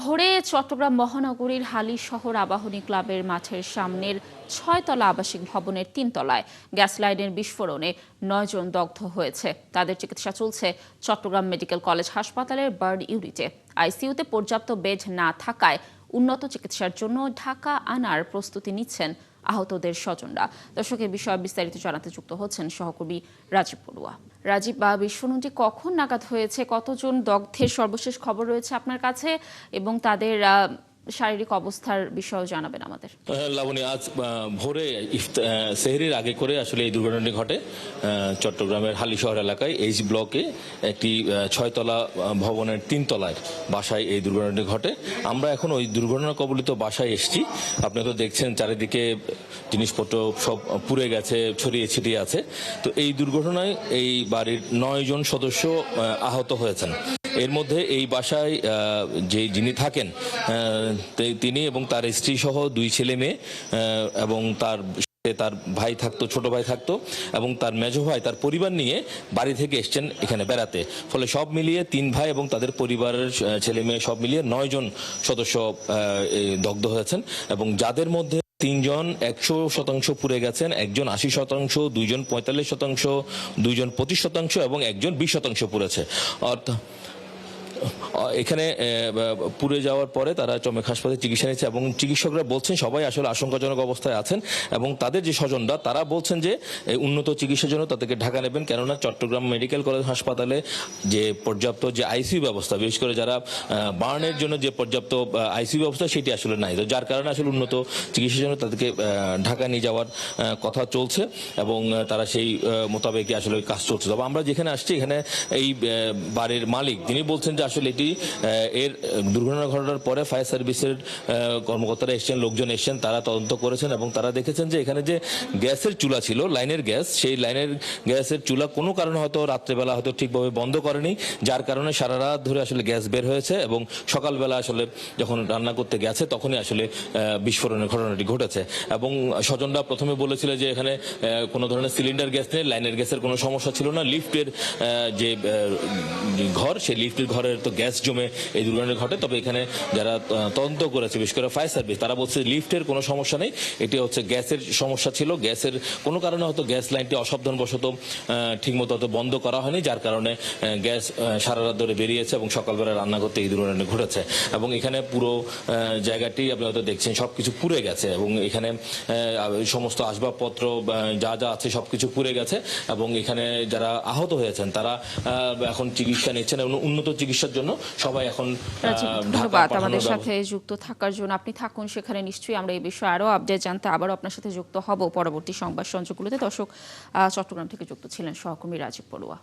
ভোরে চট্টগ্রাম মহানগরীর হালিশহর আবাহনী ক্লাবের মাঠের সামনের ৬ তলা আবাসিক ভবনের ৩ তলায় গ্যাস লাইনের বিস্ফোরণে ৯ জন দগ্ধ হয়েছে। তাদের চিকিৎসা চলছে চট্টগ্রাম মেডিকেল কলেজ হাসপাতালের বার্ন ইউনিটে। আইসিইউতে পর্যাপ্ত বেড না থাকায় উন্নত চিকিৎসার জন্য ঢাকা আনার প্রস্তুতি নিচ্ছেন আহতদের স্বজনরা। দর্শক, এ বিষয়ে বিস্তারিত জানাতে যুক্ত হচ্ছেন সহকর্মী রাজীব পড়ুয়া। রাজীব, বিস্ফোরণটি কখন নাগাদ হয়েছে, কতজন দগ্ধের সর্বশেষ খবর রয়েছে আপনার কাছে, এবং তাদের শারীরিক অবস্থার বিষয়েও জানাবেন আমাদের। লাবণী, আজ ভোরে সেহরির আগে করে আসলে এই দুর্ঘটনাটি ঘটে চট্টগ্রামের হালিশহর এলাকায় এইচ ব্লকে একটি ৬ তলা ভবনের ৩ তলায় বাসায় এই দুর্ঘটনাটি ঘটে। আমরা এখন ওই দুর্ঘটনা কবলিত বাসায় এসেছি। আপনি তো দেখছেন চারিদিকে জিনিসপত্র সব পুড়ে গেছে, ছড়িয়ে ছিটিয়ে আছে। তো এই দুর্ঘটনায় এই বাড়ির ৯ জন সদস্য আহত হয়েছেন। এর মধ্যে এই বাসায় যিনি থাকেন তিনি এবং তার স্ত্রী সহ 2 ছেলে মেয়ে এবং তার ভাই থাকতো, ছোট ভাই থাকতো, এবং তার মেজো ভাই তার পরিবার নিয়ে বাড়ি থেকে এসছেন এখানে বেড়াতে। ফলে সব মিলিয়ে 3 ভাই এবং তাদের পরিবারের ছেলে মেয়ে সব মিলিয়ে 9 জন সদস্য দগ্ধ হয়েছেন, এবং যাদের মধ্যে 3 জন 100% পুড়ে গেছেন, একজন 80%, 2 জন 45%, 2 জন 25% এবং একজন 20% পুড়েছে। অর্থাৎ এখানে পুড়ে যাওয়ার পরে তারা চমেক হাসপাতালে চিকিৎসা নিচ্ছে, এবং চিকিৎসকরা বলছেন সবাই আসলে আশঙ্কাজনক অবস্থায় আছেন, এবং তাদের যে স্বজনরা তারা বলছেন যে উন্নত চিকিৎসার জন্য তাদেরকে ঢাকা নেবেন, কেননা চট্টগ্রাম মেডিকেল কলেজ হাসপাতালে যে পর্যাপ্ত যে আইসিইউ ব্যবস্থা, বিশেষ করে যারা বার্নের জন্য যে পর্যাপ্ত আইসিইউ ব্যবস্থা সেটি আসলে নাই। তো যার কারণে আসলে উন্নত চিকিৎসার জন্য তাদেরকে ঢাকা নিয়ে যাওয়ার কথা চলছে, এবং তারা সেই মোতাবেকই আসলে কাজ চলছে। তবে আমরা যেখানে আসছি এখানে এই বাড়ির মালিক তিনি বলছেন যে আসলে এটি এর দুর্ঘটনা ঘটার পরে ফায়ার সার্ভিসের কর্মকর্তারা এসেছেন, লোকজন এসেছেন, তারা তদন্ত করেছেন, এবং তারা দেখেছেন যে এখানে যে গ্যাসের চুলা ছিল, লাইনের গ্যাস, সেই লাইনের গ্যাসের চুলা কোনো কারণে হয়তো রাত্রেবেলা হয়তো ঠিকভাবে বন্ধ করেনি, যার কারণে সারা রাত ধরে আসলে গ্যাস বের হয়েছে, এবং সকালবেলা আসলে যখন রান্না করতে গেছে তখনই আসলে বিস্ফোরণের ঘটনাটি ঘটেছে। এবং স্বজনরা প্রথমে বলেছিল যে এখানে কোনো ধরনের সিলিন্ডার গ্যাস নেই, লাইনের গ্যাসের কোনো সমস্যা ছিল না, লিফটের যে ঘর, সেই লিফটের ঘরের তো গ্যাস জমে এই দুর্ঘটনা ঘটে। তবে এখানে যারা তদন্ত করেছে, বিশেষ করে ফায়ার সার্ভিস, তারা বলছে লিফটের কোনো সমস্যা নেই, এটি হচ্ছে গ্যাসের সমস্যা ছিল। গ্যাসের কোনো কারণে হয়তো গ্যাস লাইনটি অসাবধানবশত ঠিকমতো হয়তো বন্ধ করা হয়নি, যার কারণে গ্যাস সারা রাত ধরে বেরিয়েছে, এবং সকালবেলা রান্না করতে এই দুর্ঘটনা ঘটেছে। এবং এখানে পুরো জায়গাটি আপনি হয়তো দেখছেন সবকিছু পুড়ে গেছে, এবং এখানে সমস্ত আসবাবপত্র যা যা আছে সবকিছু পুড়ে গেছে, এবং এখানে যারা আহত হয়েছেন তারা এখন চিকিৎসা নিচ্ছেন, এবং উন্নত চিকিৎসার জন্য সবাই এখন ধন্যবাদ আমাদের সাথে যুক্ত থাকার জন্য। আপনি থাকুন সেখানে, নিশ্চয়ই আমরা এই বিষয়ে আরো আপডেট জানতে আবারও আপনার সাথে যুক্ত হব পরবর্তী সংবাদ সংযোগগুলোতে। দর্শক, চট্টগ্রাম থেকে যুক্ত ছিলেন সহকর্মী রাজীব পড়ুয়া।